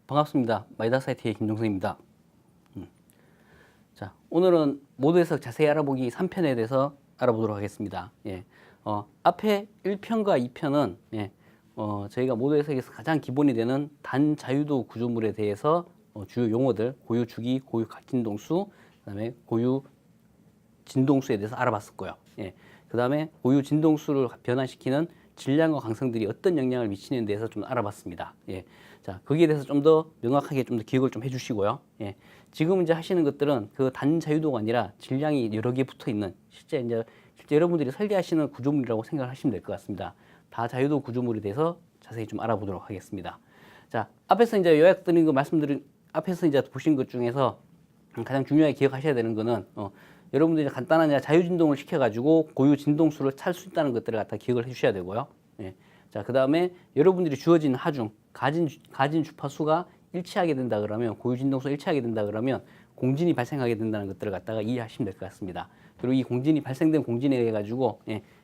반갑습니다. 마이다사이트의 김종성입니다. 자, 오늘은 모드 해석 자세히 알아보기 3편에 대해서 알아보도록 하겠습니다. 앞에 1편과 2편은 저희가 모드 해석에서 가장 기본이 되는 단자유도 구조물에 대해서 주요 용어들, 고유 주기, 고유 각진동수, 그다음에 고유 진동수에 대해서 알아봤었고요. 그 다음에 고유 진동수를 변화시키는 질량과 강성들이 어떤 영향을 미치는 데 대해서 좀 알아봤습니다. 자, 거기에 대해서 좀 더 명확하게 좀 더 기억을 좀 해주시고요. 지금 이제 하시는 것들은 그 단자유도가 아니라 질량이 여러 개 붙어 있는 실제 여러분들이 설계하시는 구조물이라고 생각을 하시면 될 것 같습니다. 다자유도 구조물에 대해서 자세히 좀 알아보도록 하겠습니다. 자, 앞에서 이제 요약드린 거 말씀드린 앞에서 이제 보신 것 중에서 가장 중요하게 기억하셔야 되는 거는 여러분들이 간단한 자유진동을 시켜가지고 고유 진동수를 찾을 수 있다는 것들을 갖다 기억을 해주셔야 되고요. 자, 그 다음에 여러분들이 주어진 하중, 가진 주파수가 일치하게 된다 그러면, 고유 진동수가 일치하게 된다 그러면 공진이 발생하게 된다는 것들을 갖다가 이해하시면 될 것 같습니다. 그리고 이 공진이 발생된 공진에 의해 가지고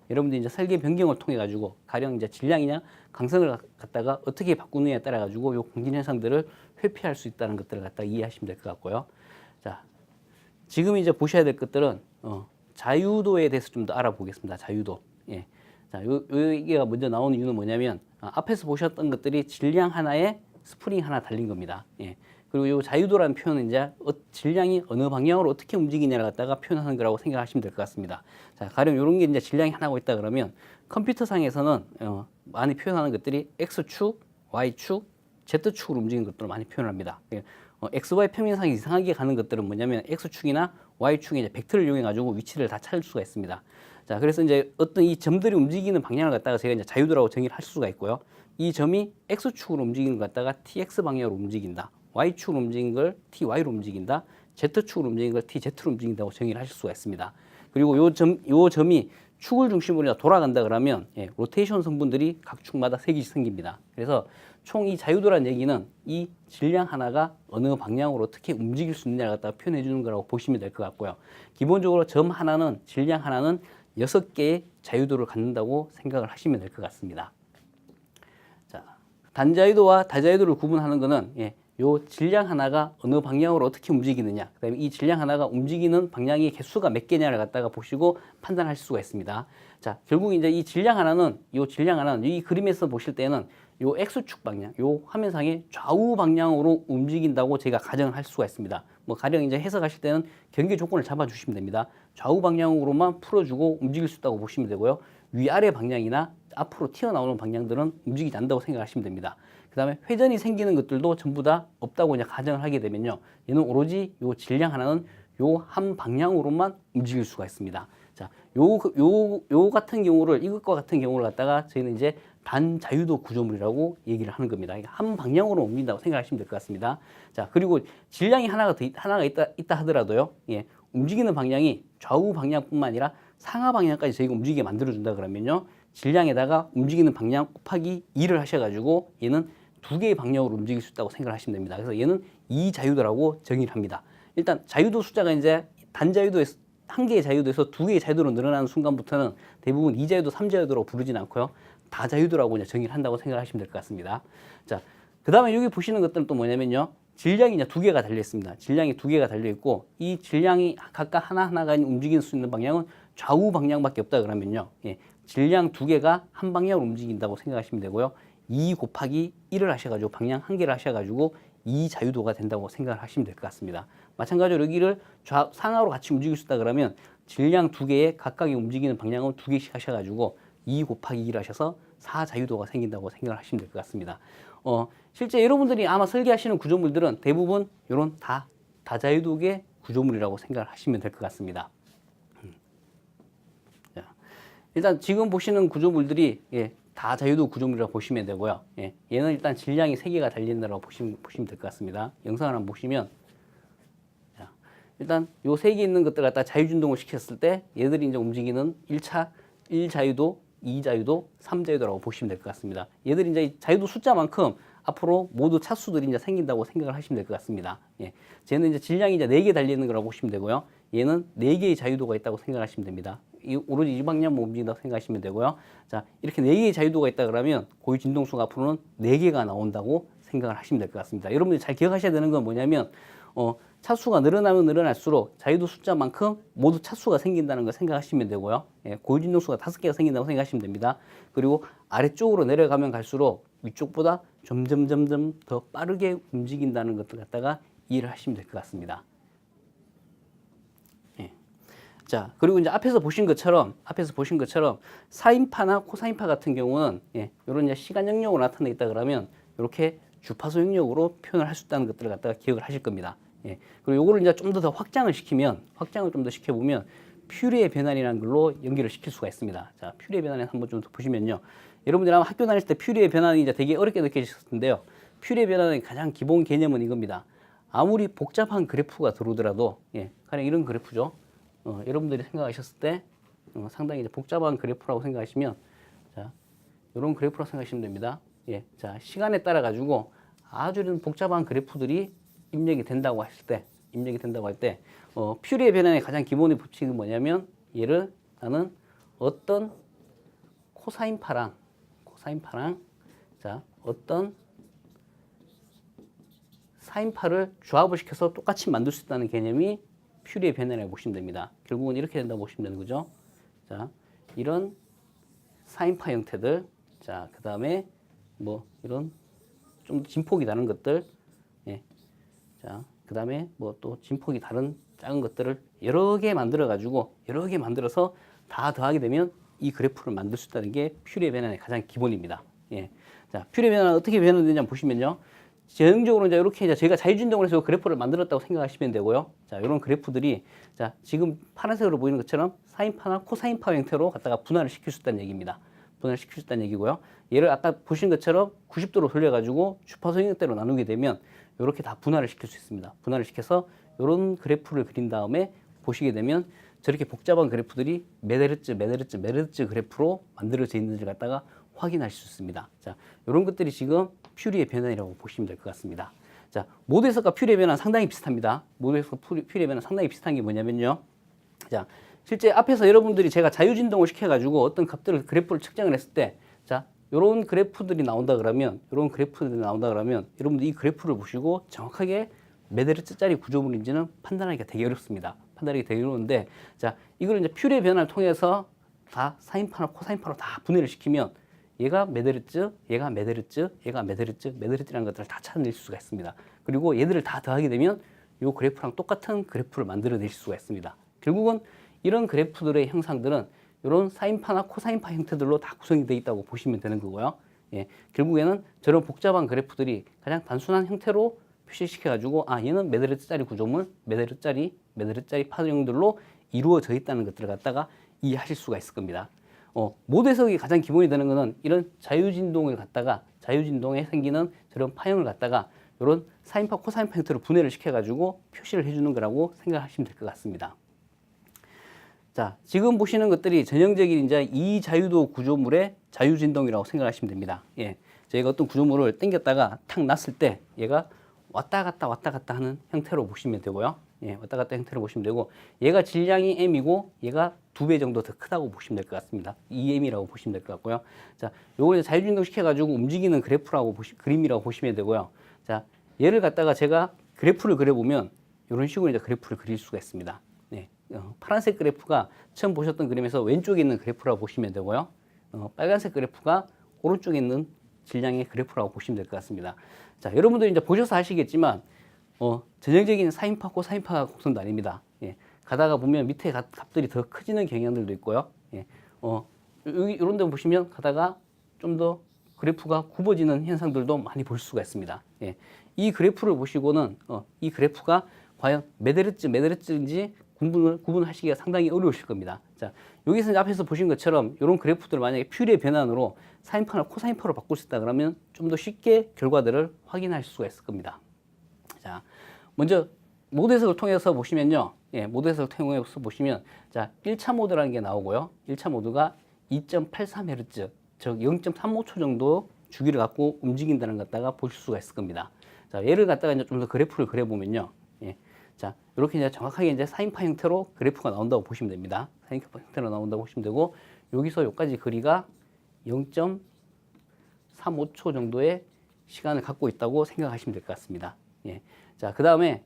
여러분들이 이제 설계 변경을 통해 가지고 가령 이제 질량이냐 강성을 갖다가 어떻게 바꾸느냐에 따라 가지고 이 공진 현상들을 회피할 수 있다는 것들을 갖다가 이해하시면 될 것 같고요. 자, 지금 이제 보셔야 될 것들은 자유도에 대해서 좀 더 알아보겠습니다. 자유도. 자, 여기가 먼저 나오는 이유는 뭐냐면 앞에서 보셨던 것들이 질량 하나에 스프링 하나 달린 겁니다. 그리고 이 자유도라는 표현은 이제 질량이 어느 방향으로 어떻게 움직이냐를 갖다가 표현하는 거라고 생각하시면 될 것 같습니다. 자, 가령 이런 게 이제 질량이 하나가 있다 그러면 컴퓨터상에서는 많이 표현하는 것들이 X축, Y축, Z축으로 움직이는 것들을 많이 표현합니다. XY 평면상이 이상하게 가는 것들은 뭐냐면 X축이나 Y축의 벡터를 이용해 가지고 위치를 다 찾을 수가 있습니다. 자, 그래서 이제 어떤 이 점들이 움직이는 방향을 갖다가 제가 이제 자유도라고 정의를 할 수가 있고요. 이 점이 X축으로 움직이는 것 갖다가 TX 방향으로 움직인다. Y축으로 움직이는 걸 TY로 움직인다. Z축으로 움직이는 걸 TZ로 움직인다고 정의를 하실 수가 있습니다. 그리고 요 점이 축을 중심으로 돌아간다 그러면 로테이션 성분들이 각 축마다 3개씩 생깁니다. 그래서 총 이 자유도라는 얘기는 이 질량 하나가 어느 방향으로 어떻게 움직일 수 있느냐를 갖다가 표현해 주는 거라고 보시면 될 것 같고요. 기본적으로 점 하나는, 질량 하나는 6개의 자유도를 갖는다고 생각을 하시면 될 것 같습니다. 자, 단자유도와 다자유도를 구분하는 거는 요 질량 하나가 어느 방향으로 어떻게 움직이느냐, 그다음에 이 질량 하나가 움직이는 방향의 개수가 몇 개냐를 갖다가 보시고 판단하실 수가 있습니다. 자, 결국 이제 이 질량 하나는 이 그림에서 보실 때는 요 X축 방향, 요 화면상의 좌우 방향으로 움직인다고 제가 가정을 할 수가 있습니다. 뭐 가령 이제 해석하실 때는 경계 조건을 잡아주시면 됩니다. 좌우 방향으로만 풀어주고 움직일 수 있다고 보시면 되고요. 위아래 방향이나 앞으로 튀어나오는 방향들은 움직이지 않는다고 생각하시면 됩니다. 그 다음에 회전이 생기는 것들도 전부 다 없다고 이제 가정을 하게 되면요. 얘는 오로지 요 질량 하나는 요 한 방향으로만 움직일 수가 있습니다. 자, 요 같은 경우를, 이것과 같은 경우를 갖다가 저희는 이제 단자유도 구조물이라고 얘기를 하는 겁니다. 한 방향으로 움직인다고 생각하시면 될 것 같습니다. 자, 그리고 질량이 하나가 있다 하더라도요. 움직이는 방향이 좌우 방향뿐만 아니라 상하 방향까지 저희가 움직이게 만들어준다 그러면요. 질량에다가 움직이는 방향 곱하기 2를 하셔가지고 얘는 2개의 방향으로 움직일 수 있다고 생각을 하시면 됩니다. 그래서 얘는 2자유도라고 정의를 합니다. 일단 자유도 숫자가 이제 단자유도에서 한 개의 자유도에서 2개의 자유도로 늘어나는 순간부터는 대부분 2자유도, 3자유도라고 부르진 않고요. 다자유도라고 이제 정의를 한다고 생각하시면 될 것 같습니다. 자, 그 다음에 여기 보시는 것들은 또 뭐냐면요. 질량이 이제 2개가 달려 있습니다. 질량이 2개가 달려 있고 이 질량이 각각 하나하나가 움직일 수 있는 방향은 좌우 방향밖에 없다 그러면요. 질량 2개가 한 방향으로 움직인다고 생각하시면 되고요. 2 곱하기 1을 하셔가지고 방향 1개를 하셔가지고 2자유도가 된다고 생각을 하시면 될 것 같습니다. 마찬가지로 여기를 상하로 같이 움직일 수 있다 그러면 질량 2개에 각각이 움직이는 방향은 2개씩 하셔가지고 2 곱하기 1을 하셔서 4자유도가 생긴다고 생각을 하시면 될 것 같습니다. 실제 여러분들이 아마 설계하시는 구조물들은 대부분 이런 다자유도의 구조물이라고 생각을 하시면 될 것 같습니다. 자, 일단 지금 보시는 구조물들이 다자유도 구조물이라고 보시면 되고요. 얘는 일단 질량이 3개가 달린다고 보시면 될 것 같습니다. 영상을 한번 보시면 일단 요 3개 있는 것들 갖다 자유진동을 시켰을 때 얘들이 이제 움직이는 1자유도, 2자유도, 3자유도라고 보시면 될 것 같습니다. 얘들이 이제 자유도 숫자만큼 앞으로 모두 차수들이 이제 생긴다고 생각을 하시면 될 것 같습니다. 쟤는 이제 질량이 이제 4개 달리는 거라고 보시면 되고요. 얘는 4개의 자유도가 있다고 생각하시면 됩니다. 오로지 이 방향만 움직인다고 생각하시면 되고요. 자, 이렇게 4개의 자유도가 있다 그러면 고유 진동수가 앞으로는 4개가 나온다고 생각을 하시면 될 것 같습니다. 여러분들이 잘 기억하셔야 되는 건 뭐냐면 차수가 늘어나면 늘어날수록 자유도 숫자만큼 모두 차수가 생긴다는 걸 생각하시면 되고요. 예, 고유진동수가 5개가 생긴다고 생각하시면 됩니다. 그리고 아래쪽으로 내려가면 갈수록 위쪽보다 점점 더 빠르게 움직인다는 것들 갖다가 이해를 하시면 될 것 같습니다. 예. 자, 그리고 이제 앞에서 보신 것처럼 사인파나 코사인파 같은 경우는 이런 이제 시간 영역으로 나타내겠다 그러면 이렇게 주파수 영역으로 표현을 할 수 있다는 것들을 갖다가 기억을 하실 겁니다. 예. 그리고 요거를 이제 좀 더 확장을 좀 더 시켜보면 퓨리의 변환이라는 걸로 연결을 시킬 수가 있습니다. 자, 퓨리의 변환을 한번 좀 더 보시면요. 여러분들 아마 학교 다닐 때 퓨리의 변환이 이제 되게 어렵게 느껴지셨을 텐데요. 퓨리의 변환의 가장 기본 개념은 이겁니다. 아무리 복잡한 그래프가 들어오더라도, 가령 이런 그래프죠. 여러분들이 생각하셨을 때 상당히 이제 복잡한 그래프라고 생각하시면, 자, 이런 그래프라고 생각하시면 됩니다. 예, 자, 시간에 따라 가지고 아주 이런 복잡한 그래프들이 입력이 된다고 할 때, 퓨리의 변환의 가장 기본의 법칙은 뭐냐면, 얘를 나는 어떤 코사인파랑, 자, 어떤 사인파를 조합을 시켜서 똑같이 만들 수 있다는 개념이 퓨리의 변환이라고 보시면 됩니다. 결국은 이렇게 된다고 보시면 되는 거죠. 자, 이런 사인파 형태들, 자, 그 다음에 뭐 이런 좀 진폭이 다른 것들, 자, 그 다음에 뭐 또 진폭이 다른 작은 것들을 여러 개 만들어서 다 더하게 되면 이 그래프를 만들 수 있다는 게 퓨리의 변환의 가장 기본입니다. 예. 자, 퓨리의 변환은 어떻게 변환되냐 보시면요. 전형적으로 이제 이렇게 이제 저희가 자유진동을 해서 그래프를 만들었다고 생각하시면 되고요. 자, 이런 그래프들이 자, 지금 파란색으로 보이는 것처럼 사인파나 코사인파 형태로 갖다가 분할을 시킬 수 있다는 얘기입니다. 분할을 시킬 수 있다는 얘기고요. 얘를 아까 보신 것처럼 90도로 돌려가지고 주파수 형태로 나누게 되면 이렇게 다 분할을 시킬 수 있습니다. 분할을 시켜서 이런 그래프를 그린 다음에 보시게 되면 저렇게 복잡한 그래프들이 메가헤르츠 그래프로 만들어져 있는지를 갖다가 확인하실 수 있습니다. 자, 이런 것들이 지금 퓨리의 변환이라고 보시면 될 것 같습니다. 자, 모드 해석과 퓨리의 변환 상당히 비슷합니다. 모드 해석과 퓨리의 변환 상당히 비슷한 게 뭐냐면요. 자, 실제 앞에서 여러분들이 제가 자유진동을 시켜가지고 어떤 값들을 그래프를 측정을 했을 때, 자, 이런 그래프들이 나온다 그러면, 여러분들 이 그래프를 보시고 정확하게 몇 헤르츠짜리 구조물인지는 판단하기가 되게 어렵습니다. 판단하기 되게 어려운데, 자, 이걸 이제 퓨리의 변화를 통해서 다 사인파나 코사인파로 다 분해를 시키면 얘가 몇 헤르츠, 얘가 몇 헤르츠, 얘가 몇 헤르츠, 몇 헤르츠라는 것들을 다 찾아낼 수가 있습니다. 그리고 얘들을 다 더하게 되면 이 그래프랑 똑같은 그래프를 만들어낼 수가 있습니다. 결국은 이런 그래프들의 형상들은 이런 사인파나 코사인파 형태들로 다 구성이 되어 있다고 보시면 되는 거고요. 예, 결국에는 저런 복잡한 그래프들이 가장 단순한 형태로 표시시켜가지고 얘는 몇 헤르츠짜리 구조물, 몇 헤르츠짜리 파형들로 이루어져 있다는 것들을 갖다가 이해하실 수가 있을 겁니다. 모드 해석이 가장 기본이 되는 것은 이런 자유진동에 생기는 저런 파형을 갖다가 이런 사인파, 코사인파 형태로 분해를 시켜가지고 표시를 해주는 거라고 생각하시면 될 것 같습니다. 자, 지금 보시는 것들이 전형적인 이제 이자유도 구조물의 자유진동이라고 생각하시면 됩니다. 예, 저희가 어떤 구조물을 당겼다가 탁 놨을 때 얘가 왔다 갔다 하는 형태로 보시면 되고요. 예, 왔다 갔다 형태로 보시면 되고, 얘가 질량이 m이고 얘가 2배 정도 더 크다고 보시면 될 것 같습니다. 2m이라고 보시면 될 것 같고요. 자, 요걸 이제 자유진동 시켜가지고 움직이는 그림이라고 보시면 되고요. 자, 얘를 갖다가 제가 그래프를 그려보면 이런 식으로 이제 그래프를 그릴 수가 있습니다. 네, 파란색 그래프가 처음 보셨던 그림에서 왼쪽에 있는 그래프라고 보시면 되고요. 빨간색 그래프가 오른쪽에 있는 질량의 그래프라고 보시면 될 것 같습니다. 자, 여러분들이 이제 보셔서 아시겠지만, 전형적인 사인파, 코사인파 곡선도 아닙니다. 예, 가다가 보면 밑에 값들이 더 커지는 경향들도 있고요. 예, 여기 이런 데 보시면 가다가 좀 더 그래프가 굽어지는 현상들도 많이 볼 수가 있습니다. 예, 이 그래프를 보시고는 이 그래프가 과연 몇 헤르츠인지 구분하시기가 상당히 어려우실 겁니다. 자, 여기서 이제 앞에서 보신 것처럼 이런 그래프들을 만약에 퓨리의 변환으로 사인파나 코사인파로 바꿀 수 있다 그러면 좀 더 쉽게 결과들을 확인할 수가 있을 겁니다. 자, 먼저 모드 해석을 통해서 보시면요. 예, 모드 해석을 통해서 보시면, 자, 1차 모드라는 게 나오고요. 1차 모드가 2.83Hz, 즉 0.35초 정도 주기를 갖고 움직인다는 것 갖다가 보실 수가 있을 겁니다. 자, 얘를 갖다가 이제 좀 더 그래프를 그려보면요. 예, 자, 이렇게 이제 정확하게 이제 사인파 형태로 그래프가 나온다고 보시면 됩니다. 사인파 형태로 나온다고 보시면 되고, 여기서 여기까지 거리가 0.35초 정도의 시간을 갖고 있다고 생각하시면 될 것 같습니다. 예. 자, 그 다음에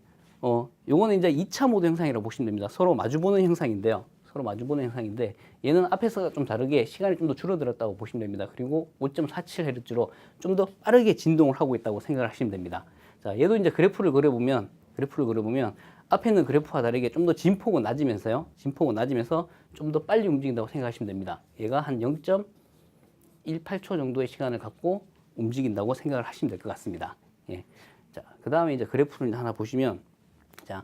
요거는 이제 2차 모드 현상이라고 보시면 됩니다. 서로 마주보는 현상인데요. 서로 마주보는 현상인데 얘는 앞에서 좀 다르게 시간이 좀 더 줄어들었다고 보시면 됩니다. 그리고 5.47Hz로 좀 더 빠르게 진동을 하고 있다고 생각을 하시면 됩니다. 자, 얘도 이제 그래프를 그려보면 앞에 있는 그래프와 다르게 좀 더 진폭은 낮으면서요. 진폭은 낮으면서 좀 더 빨리 움직인다고 생각하시면 됩니다. 얘가 한 0.18초 정도의 시간을 갖고 움직인다고 생각을 하시면 될 것 같습니다. 예. 자, 그 다음에 이제 그래프를 하나 보시면, 자,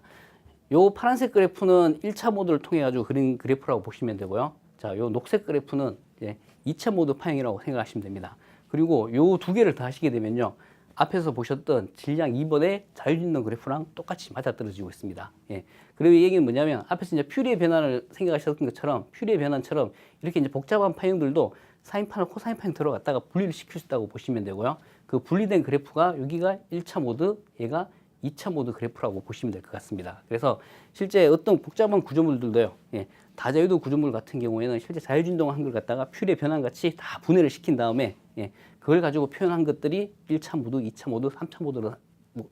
요 파란색 그래프는 1차 모드를 통해 가지고 그린 그래프라고 보시면 되고요. 자, 요 녹색 그래프는 이제 2차 모드 파형이라고 생각하시면 됩니다. 그리고 요 두 개를 더 하시게 되면요. 앞에서 보셨던 질량 2번의 자유진동 그래프랑 똑같이 맞아떨어지고 있습니다. 예. 그리고 이 얘기는 뭐냐면 앞에서 이제 퓨리의 변환을 생각하셨던 것처럼 퓨리의 변환처럼 이렇게 이제 복잡한 파형들도 사인 파형, 코사인 파형 들어갔다가 분리를 시킬 수 있다고 보시면 되고요. 그 분리된 그래프가 여기가 1차 모드, 얘가 2차 모드 그래프라고 보시면 될 것 같습니다. 그래서 실제 어떤 복잡한 구조물들도요, 예, 다자유도 구조물 같은 경우에는 실제 자유진동한 걸 갖다가 퓨리의 변환 같이 다 분해를 시킨 다음에, 예, 그걸 가지고 표현한 것들이 1차 모드, 2차 모드, 3차 모드로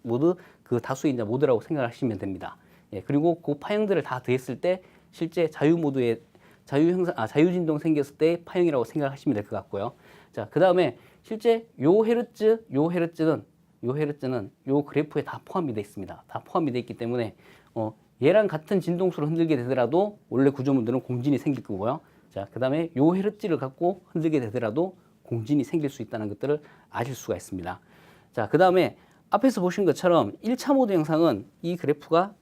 모두 그 다수의 이제 모드라고 생각하시면 됩니다. 예, 그리고 그 파형들을 다 더했을 때 실제 자유 모드의 자유진동 생겼을 때 파형이라고 생각하시면 될 것 같고요. 자, 그 다음에 실제 요 헤르츠는 요 그래프에 다 포함이 되어 있습니다. 다 포함이 되어 있기 때문에 얘랑 같은 진동수로 흔들게 되더라도 원래 구조물들은 공진이 생길 거고요. 자, 그 다음에 요 헤르츠를 갖고 흔들게 되더라도 공진이 생길 수 있다는 것들을 아실 수가 있습니다. 자, 그 다음에 앞에서 보신 것처럼 1차 모드 영상은 이 그래프가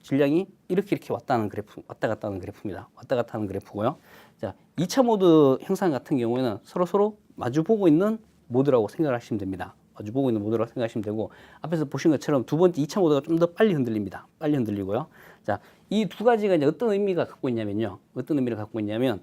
질량이 이렇게 왔다 갔다 하는 그래프입니다. 왔다 갔다 하는 그래프고요. 자, 2차 모드 형상 같은 경우에는 서로 마주 보고 있는 모드라고 생각하시면 됩니다. 마주 보고 있는 모드라고 생각하시면 되고, 앞에서 보신 것처럼 두 번째 2차 모드가 좀 더 빨리 흔들립니다. 빨리 흔들리고요. 자, 이 두 가지가 이제 어떤 의미가 갖고 있냐면요. 어떤 의미를 갖고 있냐면,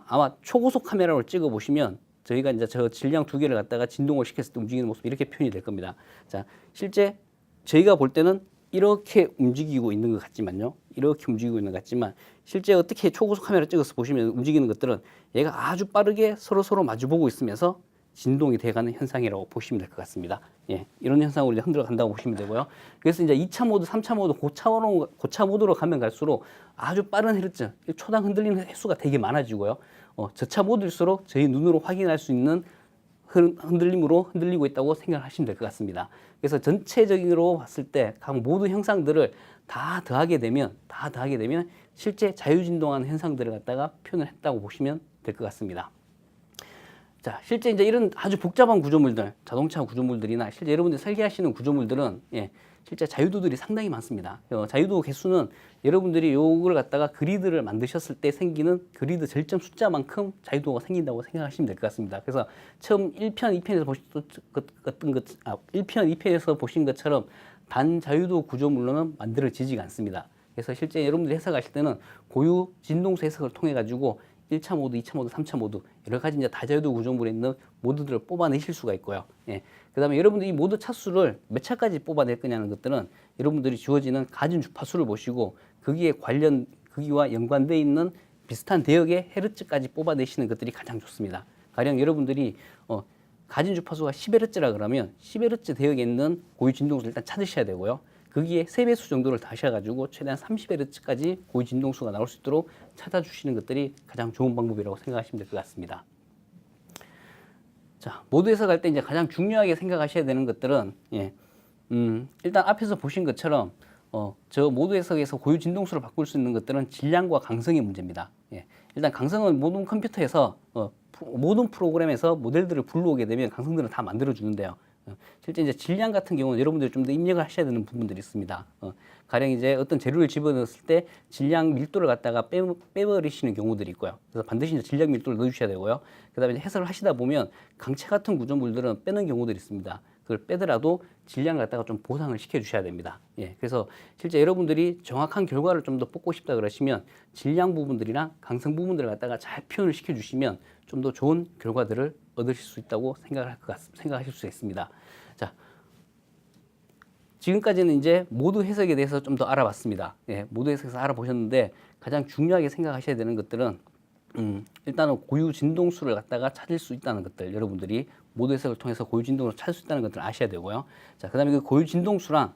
아마 초고속 카메라로 찍어 보시면 저희가 이제 저 질량 두 개를 갖다가 진동을 시켰을 때 움직이는 모습 이렇게 표현이 될 겁니다. 자, 실제 저희가 볼 때는 이렇게 움직이고 있는 것 같지만요. 이렇게 움직이고 있는 것 같지만 실제 어떻게 초고속 카메라 찍어서 보시면 움직이는 것들은 얘가 아주 빠르게 서로 마주보고 있으면서 진동이 돼가는 현상이라고 보시면 될 것 같습니다. 예, 이런 현상으로 이제 흔들어 간다고 보시면 되고요. 그래서 이제 2차 모드, 3차 모드, 고차 모드로 가면 갈수록 아주 빠른 헤르츠, 초당 흔들리는 횟수가 되게 많아지고요. 저차 모드일수록 저희 눈으로 확인할 수 있는 흔들림으로 흔들리고 있다고 생각하시면 될 것 같습니다. 그래서 전체적으로 봤을 때 각 모드 형상들을 다 더하게 되면 실제 자유진동하는 현상들을 갖다가 표현을 했다고 보시면 될 것 같습니다. 자, 실제 이제 이런 아주 복잡한 구조물들, 자동차 구조물들이나 실제 여러분들이 설계하시는 구조물들은, 예, 실제 자유도들이 상당히 많습니다. 자유도 개수는 여러분들이 요걸 갖다가 그리드를 만드셨을 때 생기는 그리드 절점 숫자만큼 자유도가 생긴다고 생각하시면 될 것 같습니다. 그래서 처음 1편, 2편에서 보신 것처럼 단자유도 구조물로는 만들어지지가 않습니다. 그래서 실제 여러분들이 해석하실 때는 고유 진동수 해석을 통해 가지고 1차 모드, 2차 모드, 3차 모드 여러 가지 이제 다자유도 구조물에 있는 모드들을 뽑아내실 수가 있고요. 예. 그다음에 여러분들이 이 모드 차수를 몇 차까지 뽑아낼 거냐는 것들은 여러분들이 주어지는 가진 주파수를 보시고 거기와 연관되어 있는 비슷한 대역의 헤르츠까지 뽑아내시는 것들이 가장 좋습니다. 가령 여러분들이 가진 주파수가 10Hz라 그러면 10Hz 대역에 있는 고유 진동수를 일단 찾으셔야 되고요. 거기에 3배수 정도를 다셔가지고 최대한 30Hz까지 고유 진동수가 나올 수 있도록 찾아주시는 것들이 가장 좋은 방법이라고 생각하시면 될 것 같습니다. 자, 모드 해석할 때 이제 가장 중요하게 생각하셔야 되는 것들은, 예, 일단 앞에서 보신 것처럼 저 모드 해석에서 고유 진동수를 바꿀 수 있는 것들은 질량과 강성의 문제입니다. 예, 일단 강성은 모든 컴퓨터에서 모든 프로그램에서 모델들을 불러오게 되면 강성들은 다 만들어 주는데요. 실제 이제 질량 같은 경우는 여러분들이 좀 더 입력을 하셔야 되는 부분들이 있습니다. 가령 이제 어떤 재료를 집어넣었을 때 질량 밀도를 갖다가 빼버리시는 경우들이 있고요. 그래서 반드시 이제 질량 밀도를 넣어주셔야 되고요. 그다음에 해석을 하시다 보면 강체 같은 구조물들은 빼는 경우들이 있습니다. 그걸 빼더라도 질량을 갖다가 좀 보상을 시켜주셔야 됩니다. 예, 그래서 실제 여러분들이 정확한 결과를 좀 더 뽑고 싶다 그러시면 질량 부분들이랑 강성 부분들을 갖다가 잘 표현을 시켜주시면 좀 더 좋은 결과들을 얻으실 수 있다고 생각하실 수 있습니다. 자, 지금까지는 이제 모드 해석에 대해서 좀 더 알아봤습니다. 예, 모드 해석에서 알아보셨는데 가장 중요하게 생각하셔야 되는 것들은 일단은 고유 진동수를 갖다가 찾을 수 있다는 것들 여러분들이 모드 해석을 통해서 고유 진동수를 찾을 수 있다는 것들을 아셔야 되고요. 자, 그다음에 그 고유 진동수랑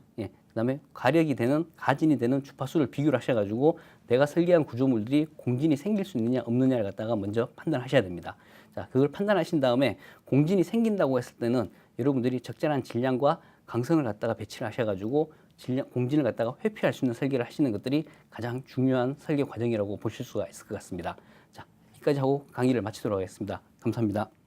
그다음에 가력이 되는 가진이 되는 주파수를 비교를 하셔가지고 내가 설계한 구조물들이 공진이 생길 수 있느냐 없느냐를 갖다가 먼저 판단하셔야 됩니다. 자, 그걸 판단하신 다음에 공진이 생긴다고 했을 때는 여러분들이 적절한 질량과 강성을 갖다가 배치를 하셔가지고 공진을 갖다가 회피할 수 있는 설계를 하시는 것들이 가장 중요한 설계 과정이라고 보실 수가 있을 것 같습니다. 자, 여기까지 하고 강의를 마치도록 하겠습니다. 감사합니다.